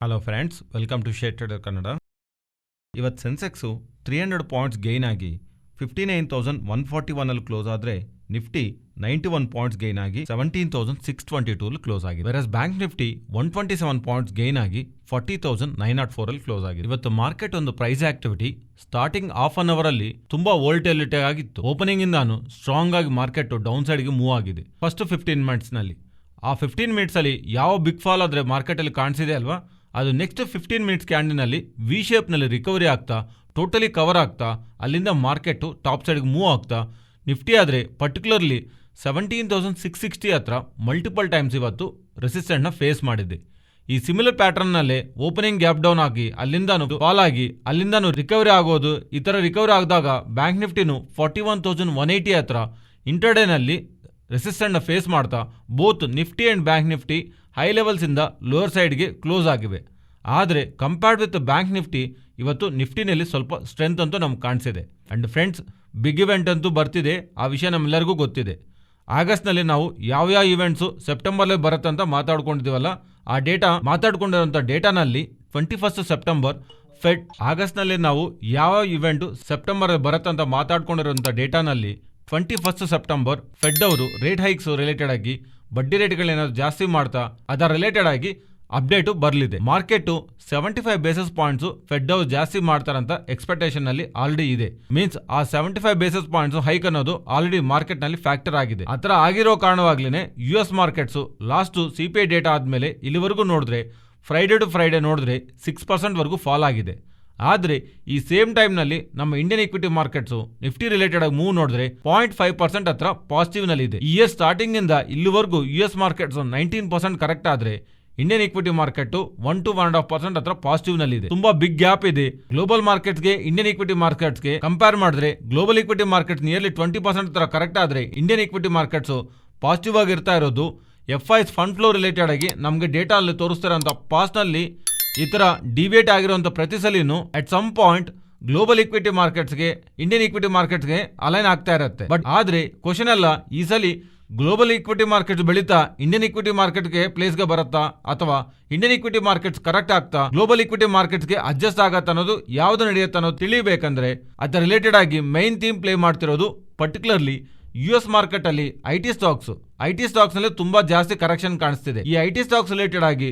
Hello friends, welcome to share trader Kannada. ಇವತ್ತು Sensex 300 points gain ಆಗಿ 59,141 close ಆದರೆ Nifty 91 points gain ಆಗಿ 17,622 close ಆಗಿದೆ. Whereas bank Nifty 127 points gain ಆಗಿ 40,904 close ಆಗಿದೆ. ಇವತ್ತು ಮಾರ್ಕೆಟ್ ಒಂದು price activity starting half an hour ಅಲ್ಲಿ ತುಂಬಾ ವೋಲ್ಟಿಲಿಟಿ ಆಗಿತ್ತು. ಓಪನಿಂಗ್ ಇಂದಾನು ಸ್ಟ್ರಾಂಗ್ ಆಗಿ ಮಾರ್ಕೆಟ್ ಡೌನ್ ಸೈಡ್ ಗೆ ಮೂವ್ ಆಗಿದೆ. ಫಸ್ಟ್ 15 ಮಿನಿಟ್ಸ್ ನಲ್ಲಿ ಆ 15 ಮಿನಿಟ್ಸ್ ಅಲ್ಲಿ ಯಾವ ಬಿಗ್ ಫಾಲ್ ಆದ್ರೆ ಮಾರ್ಕೆಟ್ ಅಲ್ಲಿ ಕಾಣಿಸಿದೆ ಅಲ್ವಾ, ಅದು ನೆಕ್ಸ್ಟ್ 15 ಮಿನಿಟ್ಸ್ ಕ್ಯಾಂಡಿನಲ್ಲಿ ವಿ ಶೇಪ್ ನಲ್ಲಿ ರಿಕವರಿ ಆಗ್ತಾ ಟೋಟಲಿ ಕವರ್ ಆಗ್ತಾ ಅಲ್ಲಿಂದ ಮಾರ್ಕೆಟ್ ಟಾಪ್ ಸೈಡ್ಗೆ ಮೂವ್ ಆಗ್ತಾ ನಿಫ್ಟಿ ಆದರೆ ಪರ್ಟಿಕ್ಯುಲರ್ಲಿ 17,660 ಹತ್ರ ಮಲ್ಟಿಪಲ್ ಟೈಮ್ಸ್ ಇವತ್ತು ರೆಸಿಸ್ಟೆಂಟ್ ನ ಫೇಸ್ ಮಾಡಿದೆ. ಈ ಸಿಮಿಲರ್ ಪ್ಯಾಟರ್ನ್ ನಲ್ಲೇ ಓಪನಿಂಗ್ ಗ್ಯಾಪ್ ಡೌನ್ ಆಗಿ ಅಲ್ಲಿಂದಾನು ಫಾಲ್ ಆಗಿ ಅಲ್ಲಿಂದಾನು ರಿಕವರಿ ಆಗೋದು. ಈ ತರ ರಿಕವರಿ ಆದಾಗ ಬ್ಯಾಂಕ್ ನಿಫ್ಟಿನು 41,180 ಹತ್ರ ಇಂಟರ್ಡೇ ನಲ್ಲಿ ರೆಸಿಸ್ಟೆಂಟ್ ನ ಫೇಸ್ ಮಾಡ್ತಾ both Nifty and bank Nifty high levels ಇಂದ ಲೋವರ್ ಸೈಡ್ಗೆ ಕ್ಲೋಸ್ ಆಗಿವೆ. ಆದರೆ ಕಂಪೇರ್ಡ್ ವಿತ್ ಬ್ಯಾಂಕ್ ನಿಫ್ಟಿ ಇವತ್ತು ನಿಫ್ಟಿನಲ್ಲಿ ಸ್ವಲ್ಪ ಸ್ಟ್ರೆಂತ್ ಅಂತೂ ನಮ್ಗೆ ಕಾಣಿಸಿದೆ. ಅಂಡ್ ಫ್ರೆಂಡ್ಸ್, ಬಿಗ್ ಇವೆಂಟ್ ಅಂತೂ ಬರ್ತಿದೆ, ಆ ವಿಷಯ ನಮ್ಮೆಲ್ಲರಿಗೂ ಗೊತ್ತಿದೆ. ಆಗಸ್ಟ್ನಲ್ಲಿ ನಾವು ಯಾವ ಇವೆಂಟ್ಸು ಸೆಪ್ಟೆಂಬರ್ಲಿ ಬರುತ್ತೆ ಅಂತ ಮಾತಾಡ್ಕೊಂಡಿದ್ದೀವಲ್ಲ, ಆ ಡೇಟಾ ಮಾತಾಡ್ಕೊಂಡಿರೋಂಥ ಡೇಟಾನಲ್ಲಿ 21 ಸೆಪ್ಟೆಂಬರ್ ಫೆಡ್ ಆಗಸ್ಟ್ನಲ್ಲಿ ನಾವು ಯಾವ ಇವೆಂಟು ಸೆಪ್ಟೆಂಬರ್ ಬರುತ್ತೆ ಅಂತ ಮಾತಾಡ್ಕೊಂಡಿರೋಂಥ ಡೇಟಾನಲ್ಲಿ 21 ಸೆಪ್ಟೆಂಬರ್ ಫೆಡ್ ಅವರು ರೇಟ್ ಹೈಕ್ಸ್ ರಿಲೇಟೆಡ್ ಆಗಿ ಬಡ್ಡಿ ರೇಟ್ಗಳೇನಾದ್ರು ಜಾಸ್ತಿ ಮಾಡ್ತಾ ಅದರ ರಿಲೇಟೆಡ್ ಆಗಿ ಅಪ್ಡೇಟು ಬರಲಿದೆ. ಮಾರ್ಕೆಟು 75 ಬೇಸಿಸ್ ಪಾಯಿಂಟ್ಸ್ ಫೆಡ್ ಅವರು ಜಾಸ್ತಿ ಮಾಡ್ತಾರಂತ ಎಕ್ಸ್ಪೆಕ್ಟೇಷನ್ ನಲ್ಲಿ ಆಲ್ರೆಡಿ ಇದೆ. ಮೀನ್ಸ್ ಆ 75 ಬೇಸಿಸ್ ಪಾಯಿಂಟ್ಸ್ ಹೈಕ್ ಅನ್ನೋದು ಆಲ್ರೆಡಿ ಮಾರ್ಕೆಟ್ ನಲ್ಲಿ ಫ್ಯಾಕ್ಟರ್ ಆಗಿದೆ. ಆತರ ಆಗಿರೋ ಕಾರಣವಾಗ್ಲೇನೆ US markets last CPI data ಆದ್ಮೇಲೆ ಇಲ್ಲಿವರೆಗೂ ನೋಡಿದ್ರೆ ಫ್ರೈಡೆ ಟು ಫ್ರೈಡೆ ನೋಡಿದ್ರೆ 6% ವರೆಗೂ ಫಾಲ್ ಆಗಿದೆ. ಆದರೆ ಈ ಸೇಮ್ ಟೈಮ್ ನಲ್ಲಿ ನಮ್ಮ Indian equity markets Nifty related ಆಗಿ ಮೂವ್ ನೋಡಿದ್ರೆ 0.5% ಹತ್ರ ಪಾಸಿಟಿವ್ ನಲ್ಲಿ ಇದೆ. ಈ ಇಯರ್ ಸ್ಟಾರ್ಟಿಂಗ್ ಇಂದ ಇಲ್ಲಿವರೆಗೂ US ಮಾರ್ಕೆಟ್ಸ್ 19% ಕರೆಕ್ಟ್ ಆದ್ರೆ ಇಂಡಿಯನ್ ಇಕ್ವಿಟಿ ಮಾರ್ಕೆಟ್ 1 to 1.5% ಹತ್ರ ಪಾಸಿಟಿವ್ ನಲ್ಲಿ ಇದೆ. ತುಂಬಾ ಬಿಗ್ ಗ್ಯಾಪ್ ಇದೆ ಗ್ಲೋಬಲ್ ಮಾರ್ಕೆಟ್ಸ್ಗೆ ಇಂಡಿಯನ್ ಇಕ್ವಿಟಿ ಮಾರ್ಕೆಟ್ಸ್ಗೆ ಕಂಪೇರ್ ಮಾಡಿದ್ರೆ. ಗ್ಲೋಬಲ್ ಇಕ್ವಿಟಿ ಮಾರ್ಕೆಟ್ಸ್ ನಿಯರ್ಲಿ 20% ಹತ್ರ ಕರೆಕ್ಟ್ ಆದ್ರೆ ಇಂಡಿಯನ್ ಇಕ್ವಿಟಿ ಮಾರ್ಕೆಟ್ಸ್ ಪಾಸಿಟಿವ್ ಆಗಿ ಇರ್ತಾ ಇರೋದು. FIs ಫಂಡ್ ಫ್ಲೋ ರಿಲೇಟೆಡ್ ಆಗಿ ನಮಗೆ ಡೇಟಾ ಅಲ್ಲಿ ತೋರಿಸ್ತಾರಂತ ಪಾಸ್ಟ್ ನಲ್ಲಿ ಈ ತರ ಡಿವೇಟ್ ಆಗಿರುವಂತ ಪ್ರತಿ ಸಲಿನೂ at some point global equity ಮಾರ್ಕೆಟ್ಸ್ಗೆ ಇಂಡಿಯನ್ ಇಕ್ವಿಟಿ ಮಾರ್ಕೆಟ್ಸ್ಗೆ ಅಲೈನ್ ಆಗ್ತಾ ಇರುತ್ತೆ. ಬಟ್ ಆದ್ರೆ ಕ್ವಶನ್ ಅಲ್ಲ, ಈ ಸಲಿ ಗ್ಲೋಬಲ್ ಇಕ್ವಿಟಿ ಮಾರ್ಕೆಟ್ಸ್ ಬೆಳೀತಾ ಇಂಡಿಯನ್ ಇಕ್ವಿಟಿ ಮಾರ್ಕೆಟ್ಗೆ ಪ್ಲೇಸ್ಗೆ ಬರುತ್ತಾ ಅಥವಾ ಇಂಡಿಯನ್ ಇಕ್ವಿಟಿ ಮಾರ್ಕೆಟ್ಸ್ ಕರೆಕ್ಟ್ ಆಗ್ತಾ ಗ್ಲೋಬಲ್ ಇಕ್ವಿಟಿ ಮಾರ್ಕೆಟ್ಸ್ಗೆ ಅಡ್ಜಸ್ಟ್ ಆಗತ್ತ ಅನ್ನೋದು ಯಾವ್ದು ನಡೆಯುತ್ತೆ ಅನ್ನೋದು ತಿಳಿಬೇಕಂದ್ರೆ ಅದರ ರಿಲೇಟೆಡ್ ಆಗಿ ಮೈನ್ ಥೀಮ್ ಪ್ಲೇ ಮಾಡ್ತಿರೋದು ಪರ್ಟಿಕ್ಯುಲರ್ಲಿ US ಮಾರ್ಕೆಟ್ ಅಲ್ಲಿ IT ಸ್ಟಾಕ್ಸ್ ನಲ್ಲಿ ತುಂಬಾ ಜಾಸ್ತಿ ಕರೆಕ್ಷನ್ ಕಾಣಿಸ್ತಿದೆ. ಈ IT ಸ್ಟಾಕ್ಸ್ ರಿಲೇಟೆಡ್ ಆಗಿ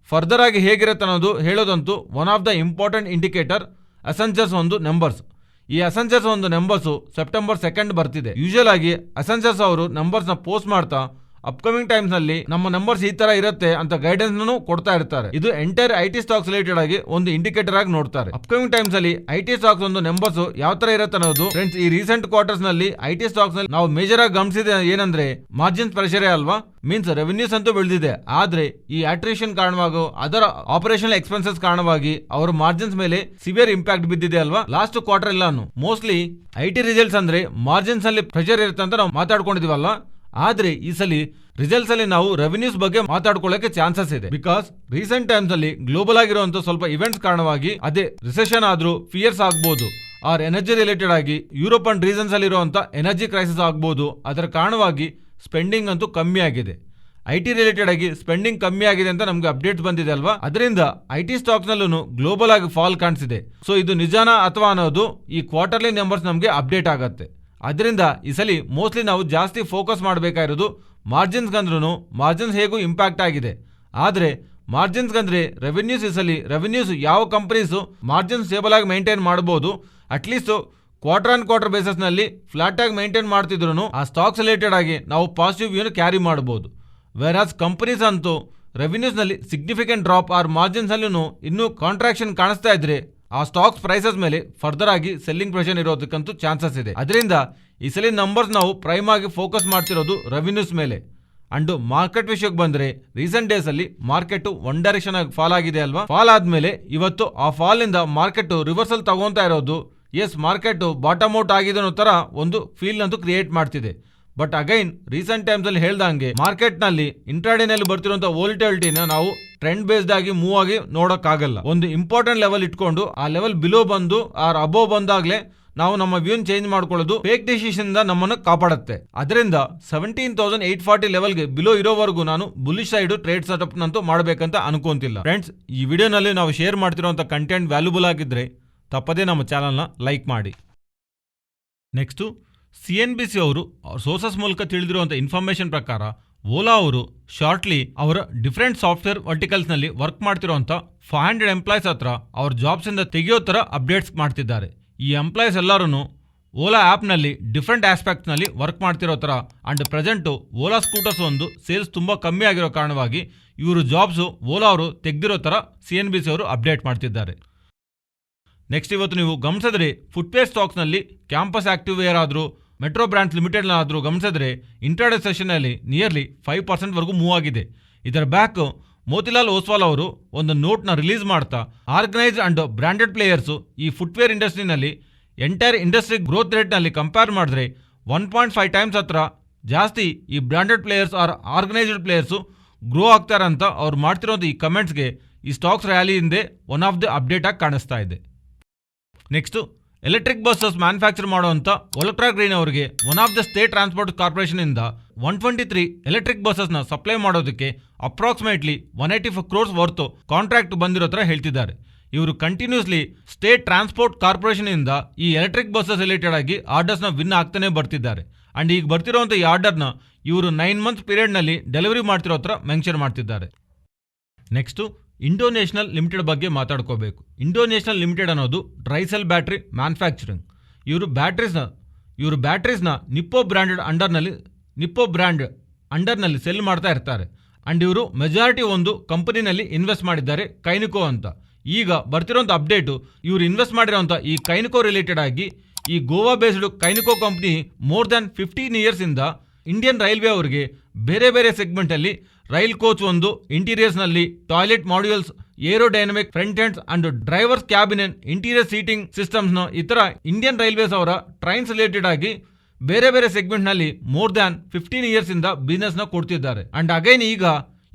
ಫರ್ದರ್ ಆಗಿ ಹೇಗಿರುತ್ತೆ ಅನ್ನೋದು ಹೇಳೋದಂತೂ one of the important indicator Accenture's ಒಂದು ನಂಬರ್ಸ್. ಈ ಅಸೆನ್ಷರ್ಸ್ ಒಂದು ನಂಬರ್ಸ್ ಸೆಪ್ಟೆಂಬರ್ 2 ಬರ್ತಿದೆ. ಯೂಶುವಲ್ ಆಗಿ ಅಸೆನ್ಷರ್ಸ್ ಅವರು ನಂಬರ್ಸ್ ನ ಪೋಸ್ಟ್ ಮಾಡ್ತಾ ಅಪ್ಕಮಿಂಗ್ ಟೈಮ್ಸ್ ನಲ್ಲಿ ನಮ್ಮ ನಂಬರ್ಸ್ ಈ ತರ ಇರುತ್ತೆ ಅಂತ ಗೈಡೆನ್ಸ್ ಕೊಡ್ತಾ ಇರ್ತಾರೆ. ಇದು ಎಂಟೈರ್ IT ಸ್ಟಾಕ್ಸ್ ರಿಲೇಟೆಡ್ ಆಗಿ ಒಂದು ಇಂಡಿಕೇಟರ್ ಆಗಿ ನೋಡ್ತಾರೆ. ಅಪ್ಕಮಿಂಗ್ ಟೈಮ್ಸ್ ಅಲ್ಲಿ IT ಸ್ಟಾಕ್ಸ್ ಒಂದು ನಂಬರ್ಸ್ ಯಾವ ತರ ಇರುತ್ತೆ ಅನ್ನೋದು ಫ್ರೆಂಡ್ಸ್ ಈ ರೀಸೆಂಟ್ ಕ್ವಾರ್ಟರ್ಸ್ ನಲ್ಲಿ IT ಸ್ಟಾಕ್ಸ್ ನಲ್ಲಿ ನಾವು ಮೇಜರ್ ಆಗಿ ಗಮನಿಸಿದೆ ಏನಂದ್ರೆ ಮಾರ್ಜಿನ್ಸ್ ಪ್ರೆಷರೇ ಅಲ್ವಾ. ಮೀನ್ಸ್ ರೆವೆನ್ಯೂಸ್ ಅಂತೂ ಬೆಳೆದಿದೆ, ಆದ್ರೆ ಈ ಅಟ್ರಿಷನ್ ಕಾರಣವಾಗಿ ಅದರ ಆಪರೇಷನಲ್ ಎಕ್ಸ್ಪೆನ್ಸಸ್ ಕಾರಣವಾಗಿ ಅವರ ಮಾರ್ಜಿನ್ಸ್ ಮೇಲೆ ಸಿವಿಯರ್ ಇಂಪ್ಯಾಕ್ಟ್ ಬಿದ್ದಿದೆ ಅಲ್ವಾ ಲಾಸ್ಟ್ ಕ್ವಾರ್ಟರ್ ಎಲ್ಲಾನು. ಮೋಸ್ಟ್ಲಿ IT ರಿಸಲ್ಟ್ಸ್ ಅಂದ್ರೆ ಮಾರ್ಜಿನ್ಸ್ ಅಲ್ಲಿ ಪ್ರೆಷರ್ ಇರುತ್ತೆ ಅಂತ ನಾವು ಮಾತಾಡ್ಕೊಂಡಿದೀವಲ್ಲ, ಆದ್ರೆ ಈ ಸಲ ರಿಸಲ್ಟ್ಸ್ ಅಲ್ಲಿ ನಾವು ರೆವೆನ್ಯೂಸ್ ಬಗ್ಗೆ ಮಾತಾಡ್ಕೊಳ್ಳಕ್ಕೆ ಚಾನ್ಸಸ್ ಇದೆ. ಬಿಕಾಸ್ ರೀಸೆಂಟ್ ಟೈಮ್ಸ್ ಅಲ್ಲಿ ಗ್ಲೋಬಲ್ ಆಗಿರುವಂತ ಸ್ವಲ್ಪ ಇವೆಂಟ್ಸ್ ಕಾರಣವಾಗಿ ಅದೇ ರಿಸೆಷನ್ ಆದ್ರೂ ಫಿಯರ್ಸ್ ಆಗ್ಬಹುದು, ಆರ್ ಎನರ್ಜಿ ರಿಲೇಟೆಡ್ ಆಗಿ ಯುರೋಪ್ ಅಂಡ್ ರೀಸನ್ಸ್ ಅಲ್ಲಿ ಇರುವಂತ ಎನರ್ಜಿ ಕ್ರೈಸಿಸ್ ಆಗ್ಬಹುದು. ಅದರ ಕಾರಣವಾಗಿ ಸ್ಪೆಂಡಿಂಗ್ ಅಂತೂ ಕಮ್ಮಿ ಆಗಿದೆ. IT ರಿಲೇಟೆಡ್ ಆಗಿ ಸ್ಪೆಂಡಿಂಗ್ ಕಮ್ಮಿ ಆಗಿದೆ ಅಂತ ನಮ್ಗೆ ಅಪ್ಡೇಟ್ಸ್ ಬಂದಿದೆ ಅಲ್ವಾ. ಅದರಿಂದ IT ಸ್ಟಾಕ್ಸ್ ನಲ್ಲೂ ಗ್ಲೋಬಲ್ ಆಗಿ ಫಾಲ್ ಕಾಣಿಸಿದೆ. ಸೊ ಇದು ನಿಜಾನ ಅಥವಾ ಅನ್ನೋದು ಈ ಕ್ವಾರ್ಟರ್ಲಿ ನಂಬರ್ಸ್ ನಮ್ಗೆ ಅಪ್ಡೇಟ್ ಆಗತ್ತೆ. ಅದರಿಂದ ಈ ಸಲ ಮೋಸ್ಟ್ಲಿ ನಾವು ಜಾಸ್ತಿ ಫೋಕಸ್ ಮಾಡಬೇಕಾಗಿರೋದು ಮಾರ್ಜಿನ್ಸ್ ಗಂದ್ರೂ ಮಾರ್ಜಿನ್ಸ್ ಹೇಗೂ ಇಂಪ್ಯಾಕ್ಟ್ ಆಗಿದೆ. ಆದ್ರೆ ಮಾರ್ಜಿನ್ಸ್ ಗಂದ್ರೆ ರೆವೆನ್ಯೂಸ್ ಈ ಸಲ ರೆವೆನ್ಯೂಸ್ ಯಾವ ಕಂಪನೀಸ್ ಮಾರ್ಜಿನ್ ಸ್ಟೇಬಲ್ ಆಗಿ ಮೇಂಟೈನ್ ಮಾಡಬಹುದು, at least quarter on quarter basis ನಲ್ಲಿ ಫ್ಲಾಟ್ ಆಗಿ ಮೇಂಟೈನ್ ಮಾಡ್ತಿದ್ರು ಆ ಸ್ಟಾಕ್ಸ್ ರಿಲೇಟೆಡ್ ಆಗಿ ನಾವು ಪಾಸಿಟಿವ್ ವ್ಯೂನ ಕ್ಯಾರಿ ಮಾಡಬಹುದು. ವೆರಾಸ್ ಕಂಪನೀಸ್ ಅಂತೂ ರೆವೆನ್ಯೂಸ್ ನಲ್ಲಿ ಸಿಗ್ನಿಫಿಕೆಂಟ್ ಡ್ರಾಪ್ ಆರ್ ಮಾರ್ಜಿನ್ಸ್ ಅಲ್ಲಿ ಇನ್ನೂ ಕಾಂಟ್ರಾಕ್ಷನ್ ಕಾಣಿಸ್ತಾ ಇದ್ರೆ ಆ ಸ್ಟಾಕ್ಸ್ ಪ್ರೈಸಸ್ ಮೇಲೆ ಫರ್ದರ್ ಆಗಿ ಸೆಲ್ಲಿಂಗ್ ಪ್ರೆಷರ್ ಇರೋದಕ್ಕಂತೂ ಚಾನ್ಸಸ್ ಇದೆ. ಅದರಿಂದ ಈ ಸಲ ನಂಬರ್ಸ್ ನಾವು ಪ್ರೈಮ್ ಆಗಿ ಫೋಕಸ್ ಮಾಡ್ತಿರೋದು ರೆವಿನ್ಯೂಸ್ ಮೇಲೆ. ಅಂಡ್ ಮಾರ್ಕೆಟ್ ವಿಷಯಕ್ಕೆ ಬಂದ್ರೆ ರೀಸೆಂಟ್ ಡೇಸ್ ಅಲ್ಲಿ ಮಾರ್ಕೆಟ್ ಒನ್ ಡೈರೆಕ್ಷನ್ ಆಗಿ ಫಾಲ್ ಆಗಿದೆ ಅಲ್ವಾ. ಫಾಲ್ ಆದ್ಮೇಲೆ ಇವತ್ತು ಆ ಫಾಲ್ ಇಂದ ಮಾರ್ಕೆಟ್ ರಿವರ್ಸಲ್ ತಗೊಂತಾ ಇರೋದು. ಎಸ್, ಮಾರ್ಕೆಟ್ ಬಾಟಮ್ ಔಟ್ ಆಗಿದೆ ಅನ್ನೋ ತರ ಒಂದು ಫೀಲ್ ಅಂತೂ ಕ್ರಿಯೇಟ್ ಮಾಡ್ತಿದೆ. ಬಟ್ ಅಗೈನ್ ರೀಸೆಂಟ್ ಟೈಮ್ಸ್ ಅಲ್ಲಿ ಹೇಳ್ದಂಗೆ ಮಾರ್ಕೆಟ್ ನಲ್ಲಿ ಇಂಟ್ರಾಡೇ ನಲ್ಲಿ ಬರ್ತಿರುವಂತ ವೋಲ್ಟಿಲಿಟಿನ ನಾವು ಟ್ರೆಂಡ್ ಬೇಸ್ಡ್ ಆಗಿ ಮೂವ್ ಆಗಿ ನೋಡಕ್ಕಾಗಲ್ಲ. ಒಂದು ಇಂಪಾರ್ಟೆಂಟ್ ಲೆವೆಲ್ ಇಟ್ಕೊಂಡು ಆ ಲೆವೆಲ್ ಬಿಲೋ ಬಂದು ಆರ್ ಅಬೋವ್ ಬಂದಾಗ್ಲೇ ನಾವು ನಮ್ಮ ವ್ಯೂನ್ ಚೇಂಜ್ ಮಾಡ್ಕೊಳ್ಳೋದು ಫೇಕ್ ಡಿಸಿಷನ್ ಇಂದ ನಮ್ಮನ್ನು ಕಾಪಾಡುತ್ತೆ. ಅದರಿಂದ 17,840 ಲೆವೆಲ್ಗೆ ಬಿಲೋ ಇರೋವರೆಗೂ ನಾನು ಬುಲಿಶ್ ಸೈಡ್ ಟ್ರೇಡ್ ಸೆಟಪ್ ನಂತೂ ಮಾಡಬೇಕಂತ ಅನ್ಕೊಂತಿಲ್ಲ. ಫ್ರೆಂಡ್ಸ್, ಈ ವಿಡಿಯೋನಲ್ಲಿ ನಾವು ಶೇರ್ ಮಾಡ್ತಿರೋಂಥ ಕಂಟೆಂಟ್ ವ್ಯಾಲ್ಯೂಬಲ್ ಆಗಿದ್ರೆ ತಪ್ಪದೇ ನಮ್ಮ ಚಾನಲ್ನ ಲೈಕ್ ಮಾಡಿ. ನೆಕ್ಸ್ಟು CNBC ಅವರು ಸೋರ್ಸಸ್ ಮೂಲಕ ತಿಳಿದಿರುವಂಥ ಇನ್ಫಾರ್ಮೇಶನ್ ಪ್ರಕಾರ ಓಲಾ ಅವರು ಶಾರ್ಟ್ಲಿ ಅವರ ಡಿಫ್ರೆಂಟ್ ಸಾಫ್ಟ್ವೇರ್ ವರ್ಟಿಕಲ್ಸ್ನಲ್ಲಿ ವರ್ಕ್ ಮಾಡ್ತಿರೋಂಥ 500 ಎಂಪ್ಲಾಯ್ಸ್ ಹತ್ರ ಅವ್ರ ಜಾಬ್ಸಿಂದ ತೆಗೆಯೋ ಥರ ಅಪ್ಡೇಟ್ಸ್ ಮಾಡ್ತಿದ್ದಾರೆ. ಈ ಎಂಪ್ಲಾಯ್ಸ್ ಎಲ್ಲರೂ ಓಲಾ ಆ್ಯಪ್ನಲ್ಲಿ ಡಿಫ್ರೆಂಟ್ ಆಸ್ಪೆಕ್ಟ್ಸ್ನಲ್ಲಿ ವರ್ಕ್ ಮಾಡ್ತಿರೋ ಥರ ಆ್ಯಂಡ್ ಪ್ರೆಸೆಂಟು ಓಲಾ ಸ್ಕೂಟರ್ಸ್ ಒಂದು ಸೇಲ್ಸ್ ತುಂಬ ಕಮ್ಮಿ ಆಗಿರೋ ಕಾರಣವಾಗಿ ಇವರು ಜಾಬ್ಸು ಓಲಾ ಅವರು ತೆಗೆದಿರೋ ಥರ CNBC ಅವರು ಅಪ್ಡೇಟ್ ಮಾಡ್ತಿದ್ದಾರೆ. ನೆಕ್ಸ್ಟ್ ಇವತ್ತು ನೀವು ಗಮನಿಸಿದ್ರೆ ಫುಟ್ವೇರ್ ಸ್ಟಾಕ್ಸ್ನಲ್ಲಿ ಕ್ಯಾಂಪಸ್ ಆಕ್ಟಿವ್ ವೇರ್ ಆದರೂ ಮೆಟ್ರೋ ಬ್ರ್ಯಾಂಡ್ಸ್ ಲಿಮಿಟೆಡ್ನಾದರೂ ಗಮನಿಸಿದ್ರೆ ಇಂಟ್ರಾಡೇ ಸೆಷನ್ನಲ್ಲಿ ನಿಯರ್ಲಿ 5% ಮೂವ್ ಆಗಿದೆ. ಇದರ ಬ್ಯಾಕ್ ಮೋತಿಲಾಲ್ ಓಸ್ವಾಲ್ ಅವರು ಒಂದು ನೋಟ್ನ ರಿಲೀಸ್ ಮಾಡ್ತಾ ಆರ್ಗನೈಸ್ಡ್ ಅಂಡ್ ಬ್ರ್ಯಾಂಡೆಡ್ ಪ್ಲೇಯರ್ಸು ಈ ಫುಟ್ವೇರ್ ಇಂಡಸ್ಟ್ರಿನಲ್ಲಿ ಎಂಟೈರ್ ಇಂಡಸ್ಟ್ರಿ ಗ್ರೋತ್ ರೇಟ್ನಲ್ಲಿ ಕಂಪೇರ್ ಮಾಡಿದ್ರೆ 1.5 ಟೈಮ್ಸ್ ಹತ್ರ ಜಾಸ್ತಿ ಈ branded players or organised players grow ಆಗ್ತಾರಂತ ಅವ್ರು ಮಾಡ್ತಿರೋದು ಈ ಕಮೆಂಟ್ಸ್ಗೆ ಈ ಸ್ಟಾಕ್ಸ್ ರ್ಯಾಲಿ ಹಿಂದೆ ಒನ್ ಆಫ್ ದಿ ಅಪ್ಡೇಟ್ ಆಗಿ ಕಾಣಿಸ್ತಾ ಇದೆ. ನೆಕ್ಸ್ಟು ಎಲೆಕ್ಟ್ರಿಕ್ ಬಸ್ಸಸ್ ಮ್ಯಾನುಫ್ಯಾಕ್ಚರ್ ಮಾಡುವಂಥ ಒಲೆಕ್ಟ್ರಾ ಗ್ರೀನ್ ಅವರಿಗೆ one of the state transport corporation ಇಂದ 123 ಎಲೆಕ್ಟ್ರಿಕ್ ಬಸ್ಸಸ್ನ ಸಪ್ಲೈ ಮಾಡೋದಕ್ಕೆ ಅಪ್ರಾಕ್ಸಿಮೇಟ್ಲಿ 185 crores ವರ್ತು ಕಾಂಟ್ರಾಕ್ಟ್ ಬಂದಿರೋ ಥರ ಹೇಳ್ತಿದ್ದಾರೆ. ಇವರು ಕಂಟಿನ್ಯೂಸ್ಲಿ ಸ್ಟೇಟ್ ಟ್ರಾನ್ಸ್ಪೋರ್ಟ್ ಕಾರ್ಪೊರೇಷನ್ ಇಂದ ಈ ಎಲೆಕ್ಟ್ರಿಕ್ ಬಸ್ಸಸ್ ರಿಲೇಟೆಡ್ ಆಗಿ ಆರ್ಡರ್ಸ್ನ ವಿನ್ ಆಗ್ತಾನೆ ಬರ್ತಿದ್ದಾರೆ. ಅಂಡ್ ಈಗ ಬರ್ತಿರೋಂಥ ಈ ಆರ್ಡರ್ನ ಇವರು 9 months ಪೀರಿಯಡ್ನಲ್ಲಿ ಡೆಲಿವರಿ ಮಾಡ್ತಿರೋ ಥರ ಮೆನ್ಷನ್ ಮಾಡ್ತಿದ್ದಾರೆ. ನೆಕ್ಸ್ಟು ಇಂಡೋ ನ್ಯಾಷನಲ್ ಲಿಮಿಟೆಡ್ ಬಗ್ಗೆ ಮಾತಾಡ್ಕೋಬೇಕು. ಇಂಡೋ ನ್ಯಾಷನಲ್ ಲಿಮಿಟೆಡ್ ಅನ್ನೋದು ಡ್ರೈ ಸೆಲ್ ಬ್ಯಾಟ್ರಿ ಮ್ಯಾನುಫ್ಯಾಕ್ಚರಿಂಗ್. ಇವರು ಬ್ಯಾಟ್ರೀಸ್ನ ನಿಪ್ಪೋ ಬ್ರ್ಯಾಂಡ್ ಅಂಡರ್ನಲ್ಲಿ ಸೆಲ್ ಮಾಡ್ತಾ ಇರ್ತಾರೆ. ಆ್ಯಂಡ್ ಇವರು ಮೆಜಾರಿಟಿ ಒಂದು ಕಂಪನಿನಲ್ಲಿ ಇನ್ವೆಸ್ಟ್ ಮಾಡಿದ್ದಾರೆ, ಕೈನಿಕೋ ಅಂತ. ಈಗ ಬರ್ತಿರೋಂಥ ಅಪ್ಡೇಟು ಇವರು ಇನ್ವೆಸ್ಟ್ ಮಾಡಿರೋಂಥ ಈ ಕೈನಿಕೋ ರಿಲೇಟೆಡ್ ಆಗಿ ಈ Goa based Kineco company more than 15 years ಇಂದ ಇಂಡಿಯನ್ ರೈಲ್ವೆ ಅವರಿಗೆ ಬೇರೆ ಬೇರೆ ಸೆಗ್ಮೆಂಟಲ್ಲಿ ರೈಲ್ ಕೋಚ್ ಒಂದು, ಇಂಟೀರಿಯರ್ಸ್ನಲ್ಲಿ toilet modules, aerodynamic front ends and drivers cabin interior seating ಸಿಸ್ಟಮ್ಸ್ನ ಈ ಥರ ಇಂಡಿಯನ್ ರೈಲ್ವೇಸ್ ಅವರ ಟ್ರೈನ್ಸ್ ರಿಲೇಟೆಡ್ ಆಗಿ ಬೇರೆ ಬೇರೆ ಸೆಗ್ಮೆಂಟ್ನಲ್ಲಿ ಮೋರ್ ದ್ಯಾನ್ 15 years ಇಂದ ಬಿಸ್ನೆಸ್ನ ಕೊಡ್ತಿದ್ದಾರೆ. ಅಂಡ್ ಅಗೈನ್ ಈಗ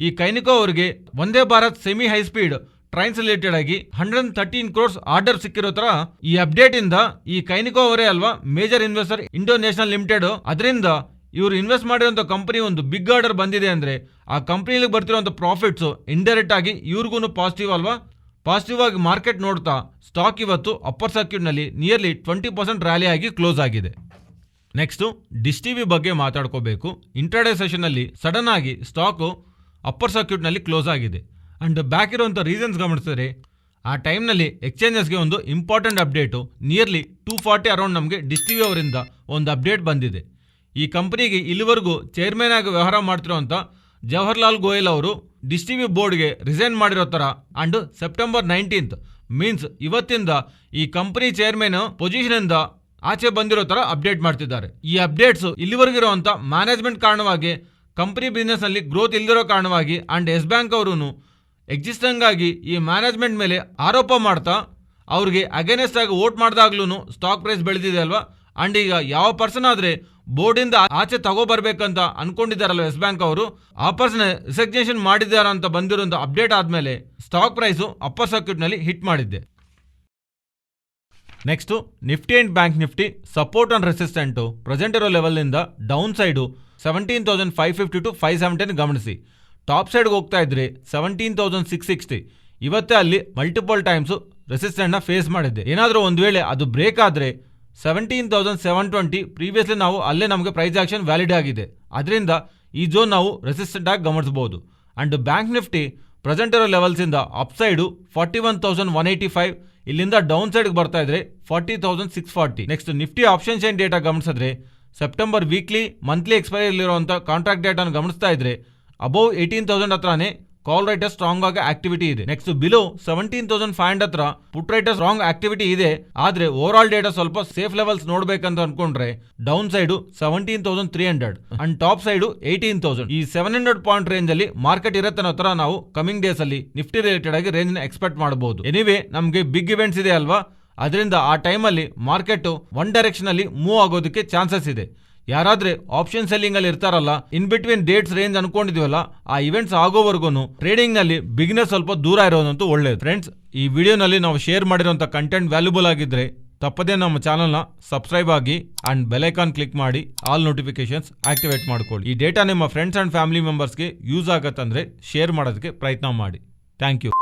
ಈ ಕೈನಿಕೋ ಅವರಿಗೆ Vande Bharat semi high speed trains related ಆಗಿ 113 crores ಆರ್ಡರ್ ಸಿಕ್ಕಿರೋ ತರ ಈ ಅಪ್ಡೇಟ್ ಇಂದ ಈ ಕೈನಿಕೋ ಅವರೇ ಅಲ್ವಾ major investor Indo National Limited. ಅದರಿಂದ ಇವರು ಇನ್ವೆಸ್ಟ್ ಮಾಡಿರೋಂಥ ಕಂಪನಿ ಒಂದು ಬಿಗ್ ಆರ್ಡರ್ ಬಂದಿದೆ ಅಂದರೆ ಆ ಕಂಪನಿಗೆ ಬರ್ತಿರೋಂಥ ಪ್ರಾಫಿಟ್ಸು ಇಂಡೈರೆಕ್ಟ್ ಆಗಿ ಇವ್ರಿಗೂ ಪಾಸಿಟಿವ್ ಅಲ್ವಾ. ಪಾಸಿಟಿವ್ ಆಗಿ ಮಾರ್ಕೆಟ್ ನೋಡ್ತಾ ಸ್ಟಾಕ್ ಇವತ್ತು ಅಪ್ಪರ್ ಸರ್ಕ್ಯೂಟ್ನಲ್ಲಿ ನಿಯರ್ಲಿ 20% ರ್ಯಾಲಿ ಆಗಿ ಕ್ಲೋಸ್ ಆಗಿದೆ. ನೆಕ್ಸ್ಟು ಡಿಶ್ ಟಿವಿ ಬಗ್ಗೆ ಮಾತಾಡ್ಕೋಬೇಕು. ಇಂಟ್ರಾಡೇ ಸೆಷನ್ನಲ್ಲಿ ಸಡನ್ ಆಗಿ ಸ್ಟಾಕು ಅಪ್ಪರ್ ಸರ್ಕ್ಯೂಟ್ನಲ್ಲಿ ಕ್ಲೋಸ್ ಆಗಿದೆ. ಆ್ಯಂಡ್ ಬ್ಯಾಕ್ ಇರೋಂಥ ರೀಸನ್ಸ್ ಗಮನಿಸಿದ್ರೆ ಆ ಟೈಮ್ನಲ್ಲಿ ಎಕ್ಸ್ಚೇಂಜಸ್ಗೆ ಒಂದು ಇಂಪಾರ್ಟೆಂಟ್ ಅಪ್ಡೇಟು ನಿಯರ್ಲಿ 240 ಅರೌಂಡ್ ನಮಗೆ ಡಿಶ್ ಟಿವಿ ಅವರಿಂದ ಒಂದು ಅಪ್ಡೇಟ್ ಬಂದಿದೆ. ಈ ಕಂಪನಿಗೆ ಇಲ್ಲಿವರೆಗೂ ಚೇರ್ಮನ್ ಆಗಿ ವ್ಯವಹಾರ ಮಾಡ್ತಿರೋಂಥ ಜವಾಹರ್ಲಾಲ್ ಗೋಯಲ್ ಅವರು ಡಿಶ್ ಟಿವಿ ಬೋರ್ಡ್ಗೆ ರಿಸೈನ್ ಮಾಡಿರೋ ಥರ ಆ್ಯಂಡ್ September 19th ಮೀನ್ಸ್ ಇವತ್ತಿಂದ ಈ ಕಂಪನಿ ಚೇರ್ಮನ್ ಪೊಸಿಷನಿಂದ ಆಚೆ ಬಂದಿರೋ ಥರ ಅಪ್ಡೇಟ್ ಮಾಡ್ತಿದ್ದಾರೆ. ಈ ಅಪ್ಡೇಟ್ಸು ಇಲ್ಲಿವರೆಗಿರುವಂಥ ಮ್ಯಾನೇಜ್ಮೆಂಟ್ ಕಾರಣವಾಗಿ ಕಂಪನಿ ಬಿಸ್ನೆಸ್ನಲ್ಲಿ ಗ್ರೋತ್ ಇಲ್ದಿರೋ ಕಾರಣವಾಗಿ ಆ್ಯಂಡ್ ಎಸ್ ಬ್ಯಾಂಕ್ ಅವರು ಎಕ್ಸಿಸ್ಟಿಂಗ್ ಆಗಿ ಈ ಮ್ಯಾನೇಜ್ಮೆಂಟ್ ಮೇಲೆ ಆರೋಪ ಮಾಡ್ತಾ ಅವ್ರಿಗೆ ಅಗೇನೆಸ್ಟ್ ಆಗಿ ವೋಟ್ ಮಾಡಿದಾಗ್ಲೂ ಸ್ಟಾಕ್ ಪ್ರೈಸ್ ಬೆಳೆದಿದೆ ಅಲ್ವಾ. ಆ್ಯಂಡ್ ಈಗ ಯಾವ ಪರ್ಸನ್ ಆದರೆ ಬೋರ್ಡಿಂದ ಆಚೆ ತಗೋಬರ್ಬೇಕಂತ ಅನ್ಕೊಂಡಿದ್ದಾರಲ್ವ ಎಸ್ ಬ್ಯಾಂಕ್ ಅವರು, ಆ ಪರ್ಸನ್ ರಿಸಿಗ್ನೇಷನ್ ಮಾಡಿದ್ದಾರೆ ಅಂತ ಬಂದಿರೋಂಥ ಅಪ್ಡೇಟ್ ಆದಮೇಲೆ ಸ್ಟಾಕ್ ಪ್ರೈಸು ಅಪ್ಪರ್ ಸರ್ಕ್ಯೂಟ್ನಲ್ಲಿ ಹಿಟ್ ಮಾಡಿದ್ದೆ. Next Nifty and bank Nifty support and resistant present ಇರೋ ಲೆವೆಲ್ನಿಂದ ಡೌನ್ ಸೈಡು 17,550 to 517 ಗಮನಿಸಿ. ಟಾಪ್ ಸೈಡ್ಗೆ ಹೋಗ್ತಾ ಇದ್ರೆ 17,660. ಇವತ್ತೇ ಅಲ್ಲಿ ಮಲ್ಟಿಪಲ್ ಟೈಮ್ಸು ರೆಸಿಸ್ಟೆಂಟ್ನ ಫೇಸ್ ಮಾಡಿದ್ದೆ. ಏನಾದರೂ ಒಂದು ವೇಳೆ ಅದು ಬ್ರೇಕ್ ಆದರೆ 17,720 ಪ್ರೀವಿಯಸ್ಲಿ ನಾವು ಅಲ್ಲೇ ನಮಗೆ ಪ್ರೈಸ್ ಆಕ್ಷನ್ ವ್ಯಾಲಿಡ್ ಆಗಿದೆ. ಅದರಿಂದ ಈ ಝೋನ್ ನಾವು ರೆಸಿಸ್ಟೆಂಟ್ ಆಗಿ ಗಮನಿಸಬಹುದು. ಆ್ಯಂಡ್ ಬ್ಯಾಂಕ್ ನಿಫ್ಟಿ ಪ್ರೆಸೆಂಟ್ ಇರೋ ಲೆವೆಲ್ಸಿಂದ ಅಪ್ ಸೈಡು 41,185, ಇಲ್ಲಿಂದ ಡೌನ್ ಸೈಡ್ಗೆ ಬರ್ತಾ ಇದ್ರೆ 40,640. Next Nifty option chain data ಗಮನಿಸಿದ್ರೆ ಸೆಪ್ಟೆಂಬರ್ ವೀಕ್ಲಿ ಮಂತ್ಲಿ ಎಕ್ಸ್ಪೈರಿಯಲ್ಲಿರುವಂಥ ಕಾಂಟ್ರಾಕ್ಟ್ ಡೇಟಾನ ಗಮನಿಸ್ತಾ ಇದ್ರೆ ಅಬೌವ್ 18,000 ಹತ್ರನೇ ಕಾಲ್ ರೈಟರ್ ಸ್ಟ್ರಾಂಗ್ ಆಗಿ ಆಕ್ಟಿವಿಟಿ ಇದೆ. ನೆಕ್ಸ್ಟ್ ಬಿಲೋ 17,500 ಹತ್ರ ಪುಟ್ ರೈಟರ್ ಸ್ಟ್ರಾಂಗ್ ಆಕ್ಟಿವಿಟಿ ಇದೆ. ಆದ್ರೆ ಓವರ್ ಆಲ್ ಡೇಟಾ ಸ್ವಲ್ಪ ಸೇಫ್ ಲೆವೆಲ್ಸ್ ನೋಡ್ಬೇಕಂತ ಅನ್ಕೊಂಡ್ರೆ down side 17,300 and top side 18,000. ಈ 700 ಪಾಯಿಂಟ್ ರೇಂಜ್ ಅಲ್ಲಿ ಮಾರ್ಕೆಟ್ ಇರುತ್ತೆ ಅನ್ನೋ ತರ ನಾವು ಕಮಿಂಗ್ ಡೇಸ್ ಅಲ್ಲಿ ನಿಫ್ಟಿ ರಿಲೇಟೆಡ್ ಆಗಿ ರೇಂಜ್ ನ ಎಕ್ಸ್ಪೆಕ್ಟ್ ಮಾಡಬಹುದು. ಎನಿವೇ ನಮ್ಗೆ ಬಿಗ್ ಇವೆಂಟ್ಸ್ ಇದೆ ಅಲ್ವಾ, ಅದರಿಂದ ಆ ಟೈಮಲ್ಲಿ ಮಾರ್ಕೆಟ್ ಒನ್ ಡೈರೆಕ್ಷನ್ ಅಲ್ಲಿ ಮೂವ್ ಆಗೋದಕ್ಕೆ ಚಾನ್ಸಸ್ ಇದೆ. ಯಾರಾದ್ರೆ ಆಪ್ಷನ್ ಸೆಲ್ಲಿಂಗ್ ಅಲ್ಲಿ ಇರ್ತಾರಲ್ಲ, ಇನ್ ಬಿಟ್ವೀನ್ ಡೇಟ್ಸ್ ರೇಂಜ್ ಅನ್ಕೊಂಡಿದೀವಲ್ಲ, ಆ ಇವೆಂಟ್ಸ್ ಆಗೋವರೆಗೂ ಟ್ರೇಡಿಂಗ್ ನಲ್ಲಿ ಬಿಗಿನರ್ ಸ್ವಲ್ಪ ದೂರ ಇರೋದಂತೂ ಒಳ್ಳೇದು. ಫ್ರೆಂಡ್ಸ್, ಈ ವಿಡಿಯೋನಲ್ಲಿ ನಾವು ಶೇರ್ ಮಾಡಿರುವಂತ ಕಂಟೆಂಟ್ ವ್ಯಾಲ್ಯೂಬಲ್ ಆಗಿದ್ರೆ ತಪ್ಪದೇ ನಮ್ಮ ಚಾನಲ್ನ ಸಬ್ಸ್ಕ್ರೈಬ್ ಆಗಿ ಅಂಡ್ ಬೆಲ್ ಐಕಾನ್ ಕ್ಲಿಕ್ ಮಾಡಿ ಆಲ್ ನೋಟಿಫಿಕೇಶನ್ಸ್ ಆಕ್ಟಿವೇಟ್ ಮಾಡ್ಕೊಳ್ಳಿ. ಈ ಡೇಟಾ ನಿಮ್ಮ ಫ್ರೆಂಡ್ಸ್ ಅಂಡ್ ಫ್ಯಾಮಿಲಿ ಮೆಂಬರ್ಸ್ಗೆ ಯೂಸ್ ಆಗತ್ತಂದ್ರೆ ಶೇರ್ ಮಾಡೋದಕ್ಕೆ ಪ್ರಯತ್ನ ಮಾಡಿ. Thank you.